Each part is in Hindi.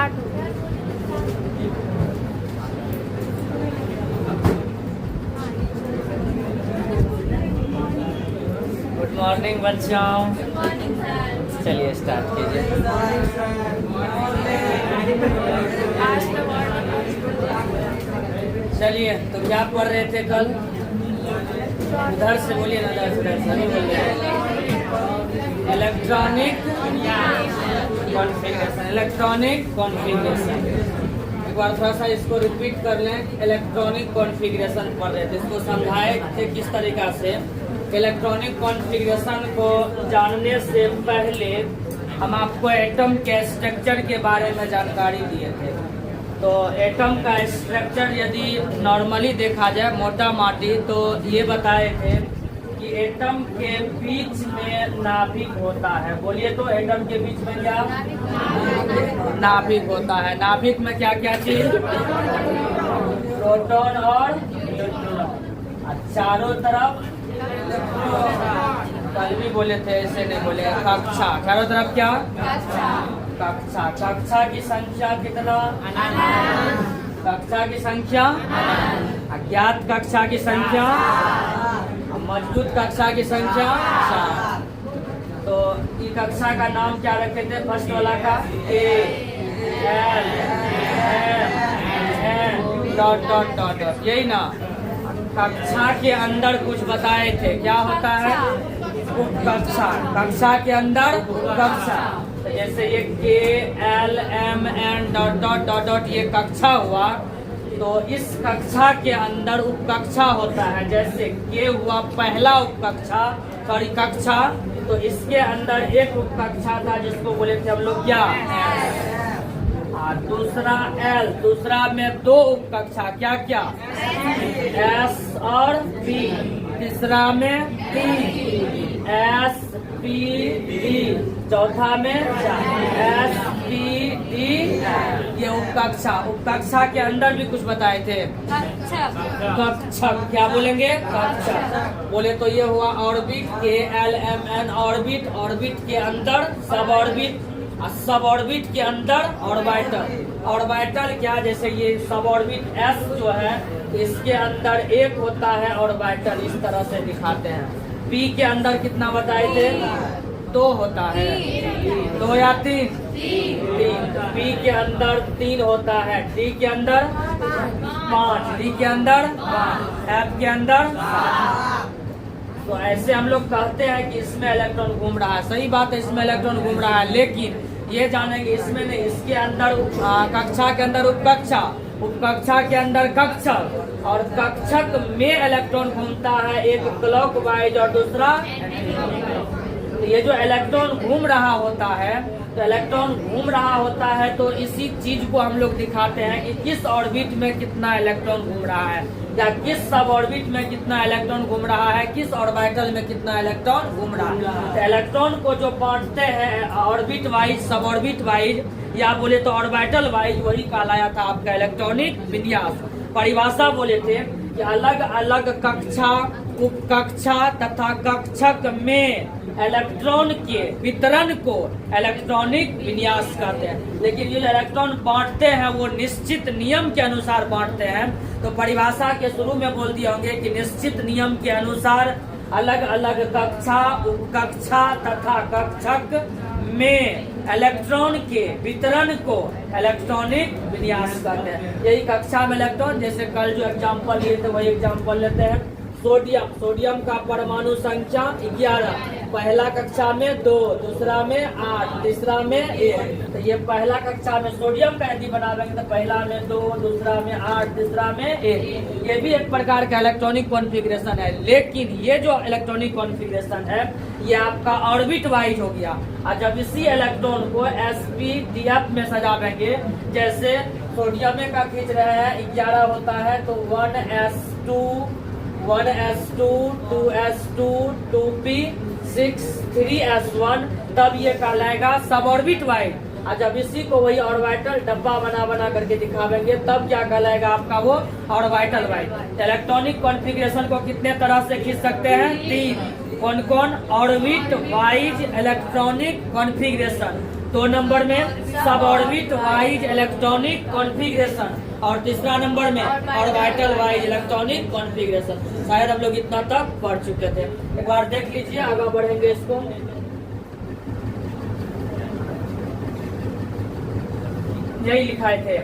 स्टार्ट हो गया। गुड मॉर्निंग बच्चों। चलिए स्टार्ट कीजिए। चलिए तो क्या पढ़ रहे थे कल? उधर से बोलिए ना, उधर से सभी बोल रहे हैं। Electronic configuration, electronic configuration. एक बार थोड़ा सा इसको रिपीट कर लें। इलेक्ट्रॉनिक कॉन्फ़िगरेशन पढ़ रहे थे, इसको समझाए थे किस तरीका से। इलेक्ट्रॉनिक कॉन्फ़िगरेशन को जानने से पहले हम आपको एटम के स्ट्रक्चर के बारे में जानकारी दिए थे। तो एटम का स्ट्रक्चर यदि नॉर्मली देखा जाए मोटा माटी, तो ये बताए थे कि एटम के बीच में नाभिक होता है। बोलिए तो एटम के बीच में क्या? नाभिक होता है। नाभिक में क्या क्या चीज? प्रोटॉन और न्यूट्रॉन। चारों तरफ कल भी बोले थे, ऐसे नहीं बोले। कक्षा, चारों तरफ क्या? कक्षा। कक्षा की संख्या कितना? कक्षा की संख्या अज्ञात कक्षा की संख्या, मजबूत कक्षा की संख्या 4। तो इस कक्षा का नाम क्या रखे थे? फर्स्ट वाला का A, L, M, N, dot dot dot dot, यही ना। कक्षा के अंदर कुछ बताए थे, क्या होता है? उपकक्षा। कक्षा के अंदर उपकक्षा। तो जैसे ये K, L, M, N, dot dot dot dot, ये कक्षा हुआ। तो इस कक्षा के अंदर उपकक्षा होता है। जैसे K हुआ पहला उपकक्षा, सॉरी कक्षा। तो इसके अंदर एक उपकक्षा था जिसको बोले थे हम लोग क्या? दूसरा L, दूसरा में 2 उपकक्षा, क्या क्या? S और P। तीसरा में T, S, P, D। चौथा में S, P, D। ये उपकक्षा। उपकक्षा के अंदर भी कुछ बताए थे। कक्षक। क्या बोलेंगे? कक्षक। बोले तो ये हुआ orbit, K, L, M, N, orbit. Orbit के अंदर सब ऑर्बिट, सब ऑर्बिट के अंदर ऑर्बिटल। ऑर्बिटल क्या? जैसे ये सब ऑर्बिट S जो है, इसके अंदर एक होता है ऑर्बिटल, इस तरह से दिखाते हैं। P के अंदर कितना बताए थे? 2 होता है। 2 या 3? 3। P के अंदर 3 होता है। D के अंदर 5। D के अंदर 5। F के अंदर 7। तो ऐसे हम लोग कहते हैं कि इसमें इलेक्ट्रॉन घूम रहा है। सही बात है, इसमें इलेक्ट्रॉन घूम रहा है, लेकिन ये जानेंगे इसमें नहीं। इसके अंदर कक्षा के अंदर उपकक्षा, उपकक्षा के अंदर कक्षक, और कक्षक में इलेक्ट्रॉन घूमता है, एक क्लॉकवाइज और दूसरा। तो ये जो इलेक्ट्रॉन घूम रहा होता है, तो इलेक्ट्रॉन घूम रहा होता है, तो इसी चीज को हम लोग दिखाते हैं कि किस ऑर्बिट में कितना इलेक्ट्रॉन घूम रहा है, या किस सब ऑर्बिट में कितना इलेक्ट्रॉन घूम रहा है, किस ऑर्बिटल में कितना इलेक्ट्रॉन घूम रहा है। तो इलेक्ट्रॉन को जो बांटते हैं ऑर्बिट वाइज, सब ऑर्बिट वाइज, या बोले तो ऑर्बिटल वाइज, वही कहलाया था आपका इलेक्ट्रॉनिक विन्यास। परिभाषा बोले थे कि अलग अलग कक्षा, उपकक्षा तथा कक्षक में इलेक्ट्रॉन के वितरण को इलेक्ट्रॉनिक विन्यास कहते हैं। लेकिन ये जो इलेक्ट्रॉन बांटते हैं वो निश्चित नियम के अनुसार बांटते हैं। तो परिभाषा के शुरू में बोल दिए होंगे कि निश्चित नियम के अनुसार अलग अलग कक्षा, उपकक्षा तथा कक्षक में इलेक्ट्रॉन के वितरण को इलेक्ट्रॉनिक विन्यास कहते हैं। यही कक्षा में इलेक्ट्रॉन, जैसे कल जो एग्जाम्पल लिए थे वही एग्जाम्पल लेते हैं। सोडियम, सोडियम का परमाणु संख्या 11, पहला कक्षा में 2, दूसरा में 8, तीसरा में 1। तो ये पहला कक्षा में सोडियम का यदि बनावेंगे तो पहला में 2, दूसरा में 8, तीसरा में 1। ये भी एक प्रकार का इलेक्ट्रॉनिक कॉन्फ़िगरेशन है। लेकिन ये जो इलेक्ट्रॉनिक कॉन्फ़िगरेशन है, ये आपका ऑर्बिट वाइज हो गया। और जब इसी इलेक्ट्रॉन को sp-df में सजावेंगे, जैसे सोडियम का खींच रहे हैं 11 होता है, तो 1s2, 2s2, 2p, 6, 3s1, तब ये कहलाएगा सब ऑर्बिट वाइज। और जब इसी को वही ऑर्बिटल डब्बा बना बना करके दिखावेंगे, तब क्या कहलाएगा आपका वो ऑर्बिटल वाइज। इलेक्ट्रॉनिक कॉन्फ़िगरेशन को कितने तरह से खींच सकते हैं? 3। कौन कौन? Orbit wise electronic configuration. 2 number में सब ऑर्बिट वाइज इलेक्ट्रॉनिक कॉन्फ़िगरेशन और तीसरा नंबर में ऑर्बिटल वाइज इलेक्ट्रॉनिक कॉन्फ़िगरेशन। शायद हम लोग इतना तक पढ़ चुके थे। एक बार देख लीजिए, आगे बढ़ेंगे इसको। यही लिखाए थे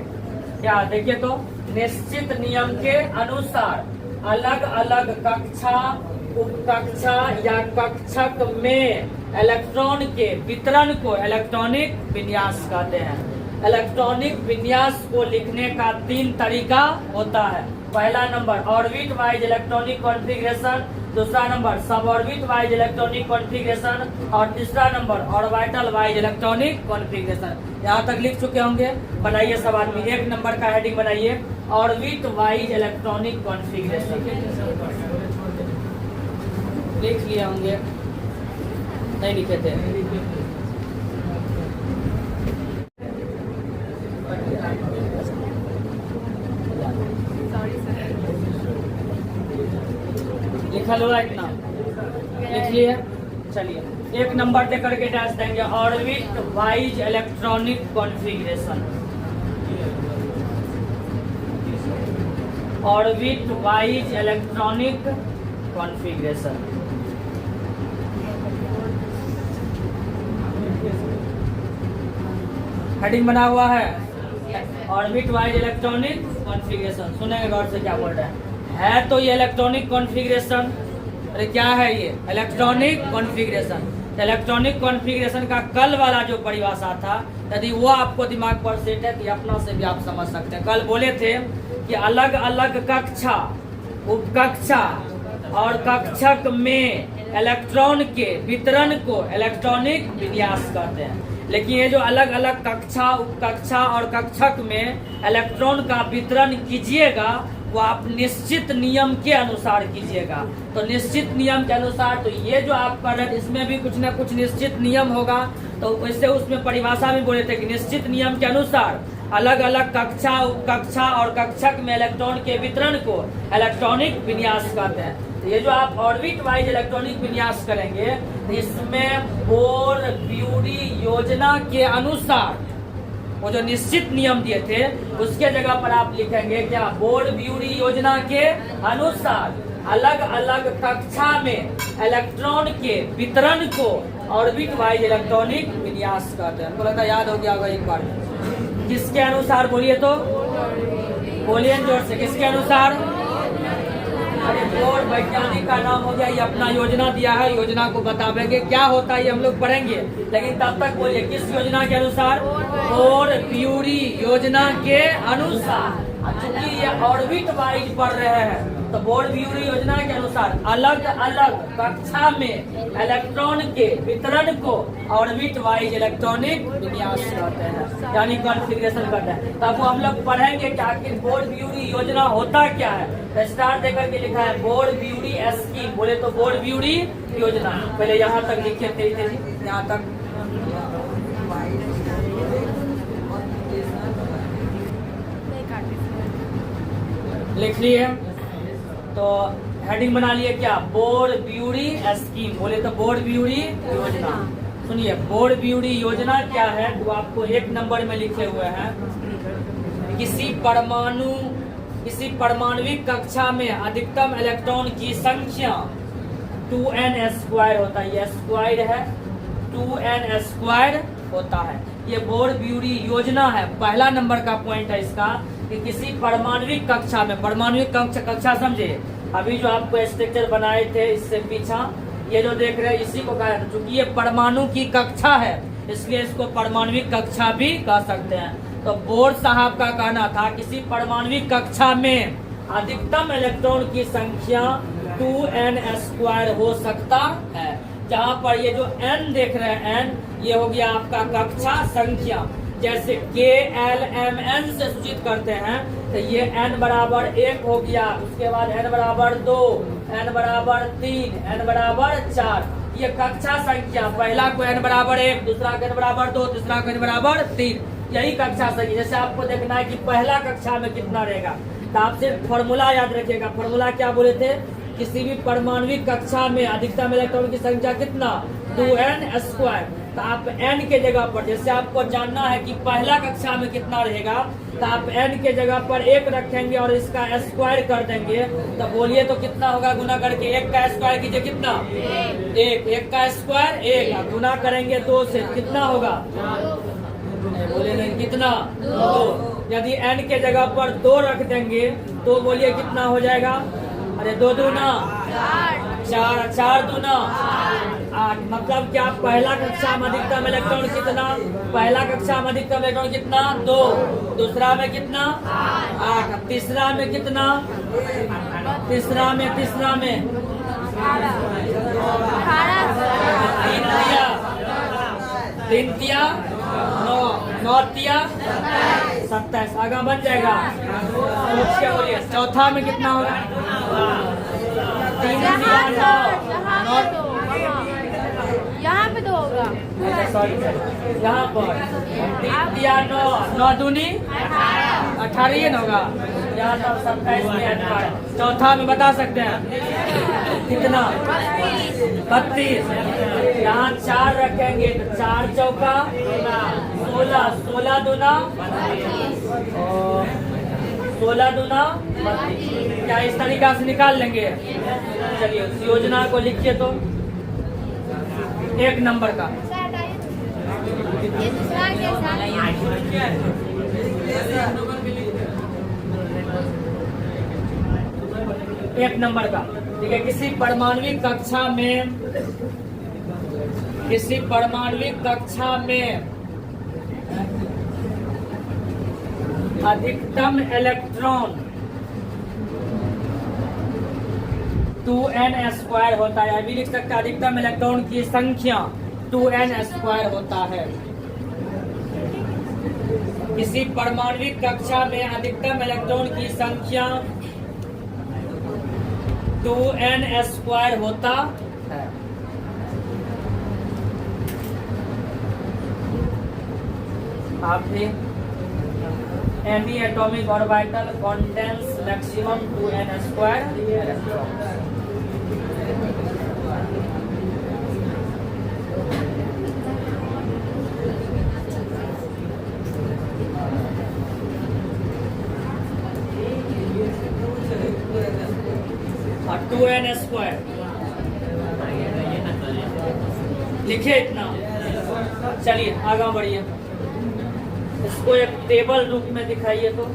क्या, देखिए तो, निश्चित नियम के अनुसार अलग अलग कक्षा, उपकक्षा या कक्षक में इलेक्ट्रॉन के वितरण को इलेक्ट्रॉनिक विन्यास कहते हैं। इलेक्ट्रॉनिक विन्यास को लिखने का 3 तरीका होता है। पहला number orbit wise electronic configuration, दूसरा नंबर सब ऑर्बिट वाइज इलेक्ट्रॉनिक कॉन्फ़िगरेशन और तीसरा number orbital wise electronic configuration. यहाँ तक लिख चुके होंगे। बनाइए सब आदमी, 1 नंबर का हेडिंग बनाइए, ऑर्बिट वाइज इलेक्ट्रॉनिक कॉन्फ़िगरेशन। लिख लिए होंगे, नहीं लिखे थे। लिखा लो इतना, लिख लिए। चलिए 1 नंबर दे करके डैश देंगे, orbit wise electronic configuration. Orbit wise electronic configuration. Heading बना हुआ है ऑर्बिट वाइज इलेक्ट्रॉनिक कॉन्फ़िगरेशन। सुनेंगे गौर से क्या बोल रहे हैं। तो ये इलेक्ट्रॉनिक कॉन्फ़िगरेशन, अरे क्या है ये, इलेक्ट्रॉनिक कॉन्फ़िगरेशन। इलेक्ट्रॉनिक कॉन्फ़िगरेशन का कल वाला जो परिभाषा था, यदि वो आपको दिमाग पर सेट है तो अपना से भी आप समझ सकते हैं। कल बोले थे कि अलग अलग कक्षा, उपकक्षा और कक्षक में इलेक्ट्रॉन के वितरण को इलेक्ट्रॉनिक विन्यास कहते हैं। लेकिन ये जो अलग अलग कक्षा, उपकक्षा और कक्षक में इलेक्ट्रॉन का वितरण कीजिएगा वो आप निश्चित नियम के अनुसार कीजिएगा। तो निश्चित नियम के अनुसार, तो ये जो आप कर रहे हैं इसमें भी कुछ न कुछ निश्चित नियम होगा। तो वैसे उसमें परिभाषा में बोले थे कि निश्चित नियम के अनुसार अलग अलग कक्षा, उपकक्षा और कक्षक में इलेक्ट्रॉन के वितरण को इलेक्ट्रॉनिक विन्यास कहते हैं। तो ये जो आप ऑर्बिट वाइज इलेक्ट्रॉनिक विन्यास करेंगे, इसमें बोर ब्यूरी योजना के अनुसार वो जो निश्चित नियम दिए थे उसके जगह पर आप लिखेंगे क्या, बोर ब्यूरी योजना के अनुसार अलग अलग कक्षा में इलेक्ट्रॉन के वितरण को ऑर्बिट वाइज इलेक्ट्रॉनिक विन्यास कहते हैं। हमको लगता है याद हो गया होगा एक बार। किसके अनुसार बोलिए तो, बोलिए जोर से, किसके अनुसार। अरे बोर वैज्ञानिक का नाम हो गया, ये अपना योजना दिया है, योजना को बतावेंगे क्या होता है ये हम लोग पढ़ेंगे। लेकिन तब तक बोलिए किस योजना के अनुसार, बोर ब्यूरी योजना के अनुसार। चूंकि ये ऑर्बिट वाइज पढ़ रहे हैं तो बोर ब्यूरी योजना के अनुसार अलग अलग कक्षा में इलेक्ट्रॉन के वितरण को ऑर्बिट वाइज इलेक्ट्रॉनिक विन्यास कहते हैं, यानी कॉन्फ़िगरेशन करते हैं। तब वो हम लोग पढ़ेंगे कि आखिर बोर ब्यूरी योजना होता क्या है। तो स्टार देकर के लिखा है बोर ब्यूरी स्कीम, बोले तो बोर ब्यूरी योजना। पहले यहाँ तक लिखे थे, यहाँ तक लिख लिए। तो हेडिंग बना लिए क्या, बोर ब्यूरी स्कीम, बोले तो बोर ब्यूरी योजना। सुनिए बोर ब्यूरी योजना क्या है, तो आपको 1 नंबर में लिखे हुए हैं, किसी परमाणुविक कक्षा में अधिकतम इलेक्ट्रॉन की संख्या 2n² होता है। ये स्क्वायर है, 2n² होता है। ये बोर ब्यूरी योजना है। पहला नंबर का पॉइंट है इसका कि किसी परमाणुविक कक्षा में, परमाणुविक कक्षा समझे, अभी जो आपको स्ट्रक्चर बनाए थे इससे पीछा ये जो देख रहे हैं इसी को कहा है। चूंकि ये परमाणु की कक्षा है इसलिए इसको परमाणुविक कक्षा भी कह सकते हैं। तो बोर साहब का कहना था किसी परमाणुविक कक्षा में अधिकतम इलेक्ट्रॉन की संख्या 2n² हो सकता है। जहाँ पर ये जो n देख रहे हैं n, ये हो गया आपका कक्षा संख्या। जैसे KLMN से सूचित करते हैं तो ये n बराबर 1 हो गया, उसके बाद n बराबर 2, n बराबर 3, n बराबर 4। ये कक्षा संख्या, पहला को n बराबर 1, दूसरा को n बराबर 2, तीसरा को n बराबर 3, यही कक्षा संख्या। जैसे आपको देखना है कि पहला कक्षा में कितना रहेगा तो आप सिर्फ फॉर्मूला याद रखिएगा। फॉर्मूला क्या बोले थे, किसी भी परमाणुविक कक्षा में अधिकतम इलेक्ट्रॉन की संख्या कितना, 2n²। तो आप n के जगह पर, जैसे आपको जानना है कि पहला कक्षा में कितना रहेगा, तो आप n के जगह पर 1 रखेंगे और इसका स्क्वायर कर देंगे। तो बोलिए तो कितना होगा गुना करके? 1 का स्क्वायर कीजिए, कितना? 1 का स्क्वायर 1, गुना करेंगे 2 से, कितना होगा? बोले नहीं, कितना? 2। यदि n के जगह पर 2 रख देंगे तो बोलिए कितना हो जाएगा? अरे 2 दूना 4, 4 दूना 8। मतलब क्या? पहला कक्षा में अधिकतम इलेक्ट्रॉन कितना? पहला कक्षा में अधिकतम इलेक्ट्रॉन कितना? 2। दूसरा में कितना? 8। तीसरा में कितना? तीसरा में 3 तिया 9, 9 तिया 27। आगा बन जाएगा। क्या बोलिए? चौथा में कितना होगा? 3 तिया 9। यहाँ पे 2 होगा। सॉरी, यहाँ पर 3 तिया 9, 9 दूनी 18 ही होगा। यहाँ तक 27 में 18। चौथा में बता सकते हैं कितना? 32। यहाँ 4 रखेंगे तो 4 चौका 16, 16 दूना 16 दूना 32। क्या इस तरीका से निकाल लेंगे? चलिए उस योजना को लिखिए तो 1 नंबर का। ये दूसरा कैसा? 1 नंबर का, ठीक है। किसी परमाणविक कक्षा में अधिकतम इलेक्ट्रॉन 2n स्क्वायर होता है। अभी लिख सकते हैं अधिकतम इलेक्ट्रॉन की संख्या 2n स्क्वायर होता है। किसी परमाणविक कक्षा में अधिकतम इलेक्ट्रॉन की संख्या 2n स्क्वायर होता है। आप भी any atomic orbital contains maximum 2n square electrons। और 2n स्क्वायर लिखिए इतना। चलिए आगे बढ़िए, इसको एक टेबल रूप में दिखाइए तो।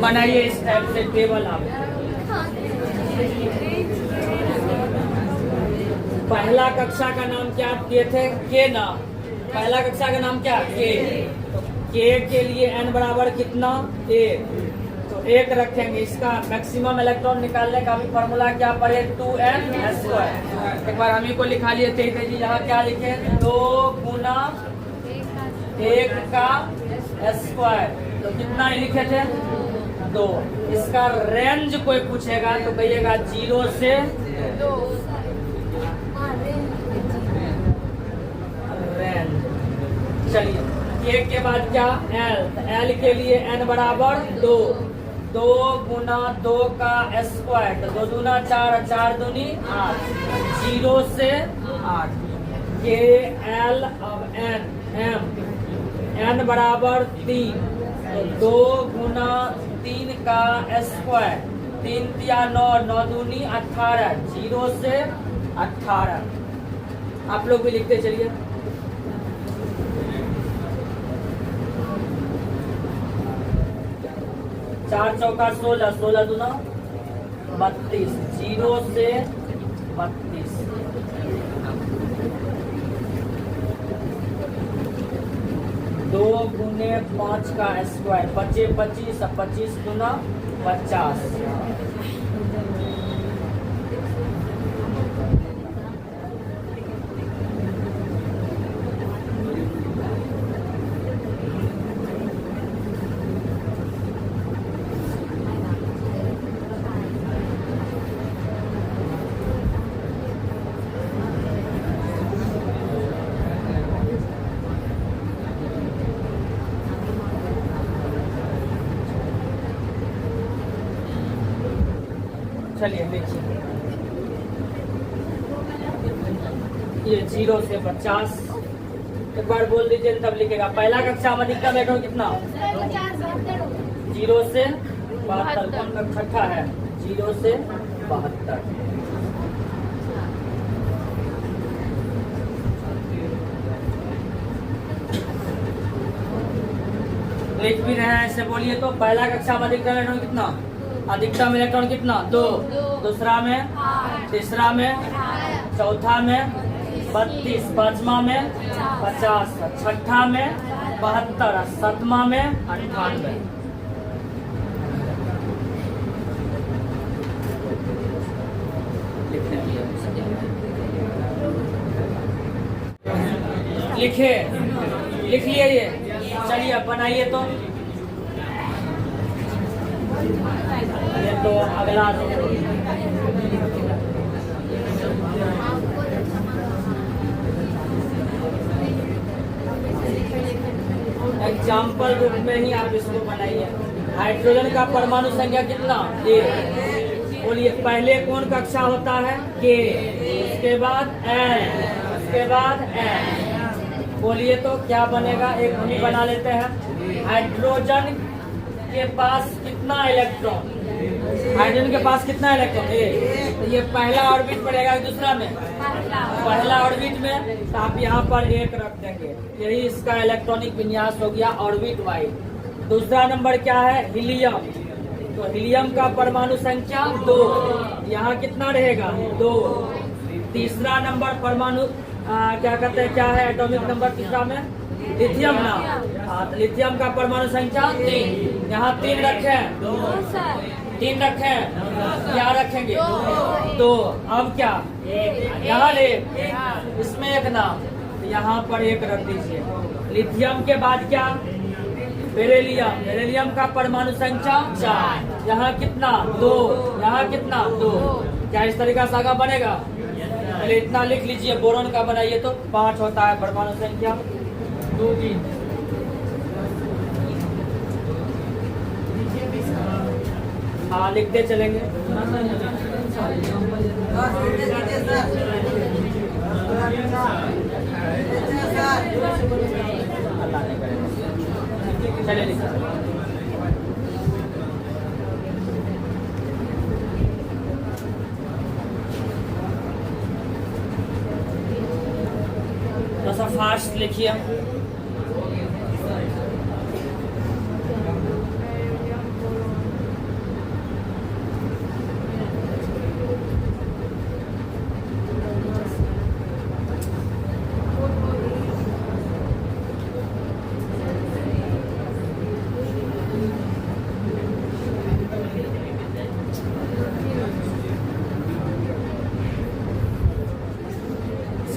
बनाइए इस टाइप से टेबल आप। पहला कक्षा का नाम क्या किए थे? के नाम। पहला कक्षा का नाम क्या? के। तो के के लिए n बराबर कितना? 1। तो 1 रखेंगे। इसका मैक्सिमम इलेक्ट्रॉन निकालने का भी फॉर्मूला क्या पड़े? 2n square. एक बार हम ही को लिखा लिए थे जी, यहाँ क्या लिखे? 2 गुना 1 का स्क्वायर। तो कितना ही लिखे थे? 2। इसका रेंज कोई पूछेगा तो कहिएगा 0 से 2। चलिए के के बाद क्या? एल। एल के लिए n बराबर 2। 2 गुना 2 का स्क्वायर। तो 2 दूना 4, 4 दूनी 8। 0 से 8। के एल अब n m n बराबर 3। तो 2 गुना 3 का स्क्वायर। 3 तिया 9, 9 दूनी 18। 0 से 18। आप लोग भी लिखते चलिए। 4 चौका 16, 16 दूना 32। 0 से 32। 2 गुने 5 का स्क्वायर। 25, 25, 25 गुना 50। चलिए देखिए, ये 0 से 50, एक बार बोल दीजिए तब लिखेगा। पहला कक्षा में अधिकतम इलेक्ट्रॉन कितना? 0 से 72। कौन का छठा है? 0 से 72। लिख भी रहे हैं ऐसे बोलिए तो। पहला कक्षा में अधिकतम इलेक्ट्रॉन कितना? अधिकतम इलेक्ट्रॉन कितना? 2। दूसरा में, तीसरा में, चौथा में 32, पांचवा में 50, छठा में 72, सातवां में 98। लिखे, लिख लिए ये। चलिए अब बनाइए तो। ये तो अगला एग्जाम्पल रूप में ही आप इसको बनाइए। हाइड्रोजन का परमाणु संख्या कितना? ए। बोलिए पहले कौन कक्षा होता है? के। उसके बाद एन, उसके बाद एन। बोलिए तो क्या बनेगा? एक हम ही बना लेते हैं। हाइड्रोजन के पास कितना इलेक्ट्रॉन? हाइड्रोजन के पास कितना इलेक्ट्रॉन? ए। तो ये पहला ऑर्बिट पड़ेगा दूसरा में, पहला ऑर्बिट में, तो आप यहाँ पर 1 रख देंगे। यही इसका इलेक्ट्रॉनिक विन्यास हो गया, ऑर्बिट वाइज। दूसरा नंबर क्या है? हीलियम। तो हीलियम का परमाणु संख्या 2, यहाँ कितना रहेगा? 2। तीसरा नंबर परमाणु क्या कहते हैं, क्या है एटॉमिक नंबर तीसरा में? लिथियम ना। हाँ, तो लिथियम का परमाणु संख्या 3, यहाँ 3 रखें, 3 रखें, क्या रखेंगे? 2। अब क्या? यहाँ ले, इसमें 1 नाम, यहाँ पर 1 रख दीजिए। लिथियम के बाद क्या? बेरिलियम। बेरिलियम का परमाणु संख्या 4, यहाँ कितना? 2, यहाँ कितना? 2। क्या इस तरीका से आगे बनेगा? पहले इतना लिख लीजिए। बोरॉन का बनाइए तो 5 होता है परमाणु संख्या। 2, 3। हाँ, लिखते चलेंगे। चलिए लिखते। थोड़ा सा फास्ट लिखिए।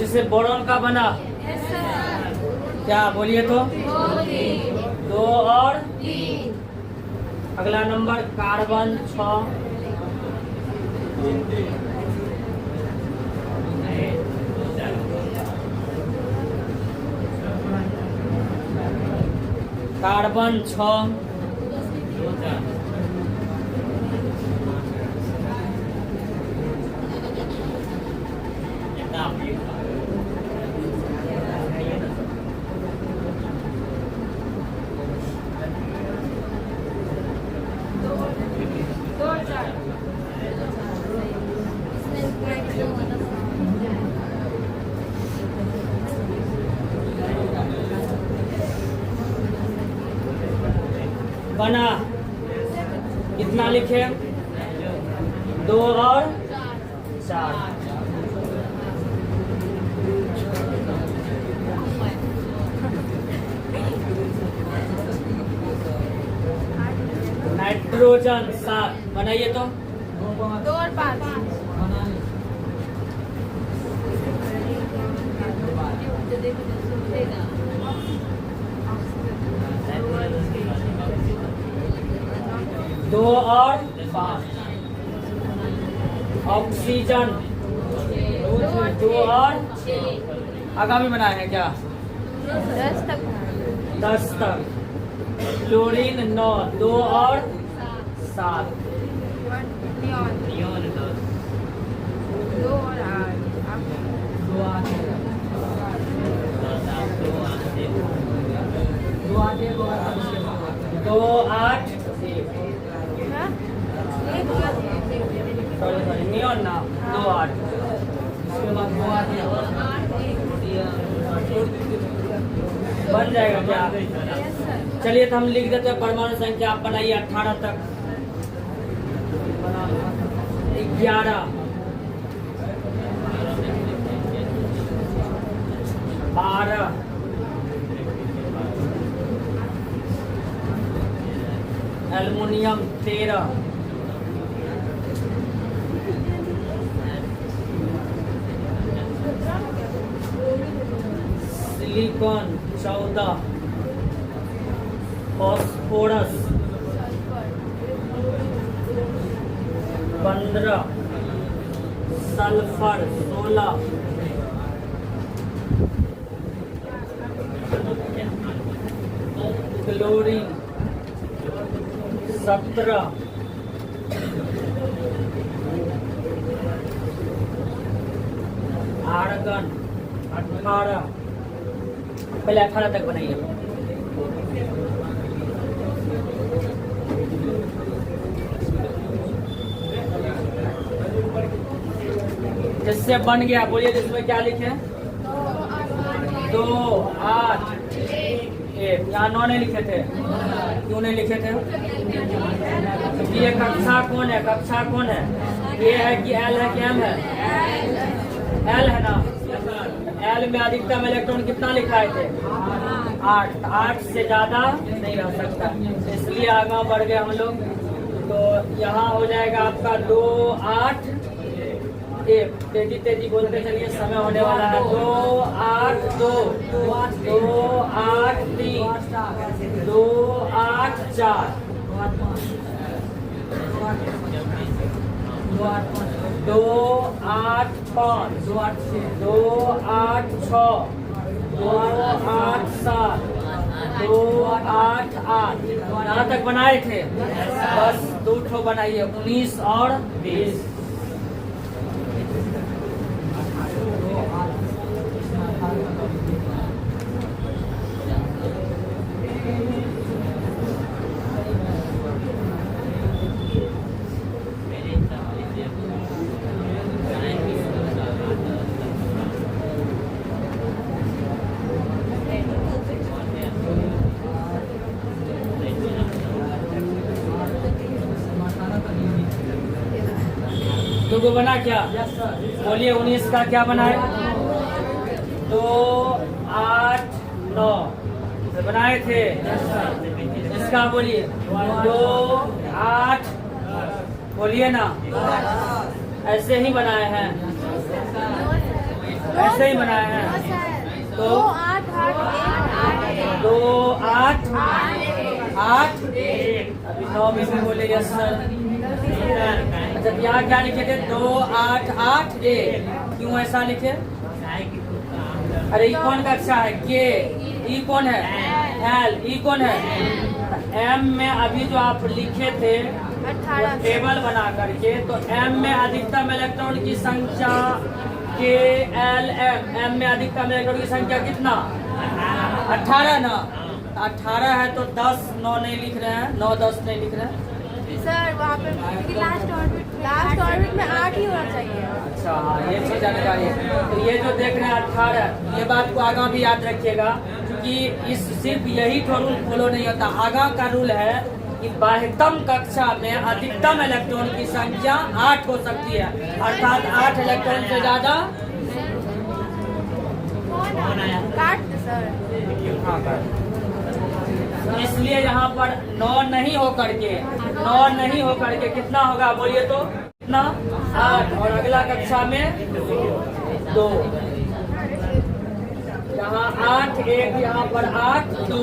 इससे बोरॉन का बना क्या? बोलिए तो। 2 और 3। अगला नंबर कार्बन 6, कार्बन 6, बना कितना लिखे? 2 और 4। नाइट्रोजन 7 बनाइए तो। 2 और 5। दो और 5। ऑक्सीजन 2 और 6। आगामी बनाए हैं क्या? 10 तक। क्लोरीन 9, 2 और 7। सिलिकॉन ना 2 8 इसके बाद 2 8 बन जाएगा क्या? चलिए तो हम लिख देते हैं परमाणु संख्या आप बनाइए 18 तक 11 12 aluminium 13 silicon 14 phosphorus 15 sulphur 16 chlorine 17 argon 18 पहले 18 तक बनाइए जिससे बन गया बोलिए जिसमें क्या लिखे 2 8 1 यहाँ 9 नहीं लिखे थे क्यों नहीं लिखे थे? ये कक्षा कौन है? कक्षा कौन है? ये है कि एल है कि एम है? एल है ना। एल में अधिकतम इलेक्ट्रॉन कितना लिखाए थे 8 8 से ज्यादा नहीं रह सकता इसलिए आगे बढ़ गए हम लोग। तो यहाँ हो जाएगा आपका 2 8 1 तेजी तेजी बोलते चलिए समय होने वाला है 2 8 2 2 8 3 2 8 4 2 8 5 2 8 6 2 8 7 2 8 8 यहाँ तक बनाए थे बस 2 ठो बनाइए 19 और 20 तो बना क्या बोलिए 19 का क्या बना है 2 8 9 बनाए थे इसका बोलिए 2 8 बोलिए ना ऐसे ही बनाए हैं ऐसे ही बनाए हैं तो 2 8 8 अभी 9 में से बोले यस सर। अच्छा यहाँ क्या लिखे थे 2 8 8 1 क्यों ऐसा लिखे? अरे ई कौन कक्षा है के ई कौन है एल ई कौन है एम में अभी जो आप लिखे थे टेबल बना करके तो एम में अधिकतम इलेक्ट्रॉन की संख्या के एल एम में अधिकतम इलेक्ट्रॉन की संख्या कितना 18 ना 18 है तो 10 9 नहीं लिख रहे हैं 9 10 नहीं लिख रहे हैं सर वहाँ पे लास्ट ऑर्बिट में 8 ही होना चाहिए। अच्छा हाँ ये तो जानकारी है। तो ये जो देख रहे हैं 18 ये बात को आगा भी याद रखिएगा क्योंकि इस सिर्फ यही तो रूल फॉलो नहीं होता आगा का रूल है कि बाह्यतम कक्षा में अधिकतम इलेक्ट्रॉन की संख्या 8 हो सकती है अर्थात 8 इलेक्ट्रॉन से ज्यादा काट दे सर। इसलिए यहाँ पर 9 नहीं हो करके कितना होगा बोलिए तो कितना 8 और अगला कक्षा में 2 यहाँ 8 1 यहाँ पर 8 2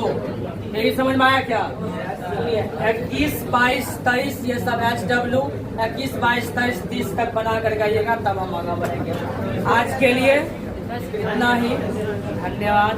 मेरी समझ में आया क्या? 21 22 23 ये सब HW 21 22 23 30 तक बना कर गाइएगा तब हम आगे बढ़ेंगे। आज के लिए इतना ही धन्यवाद।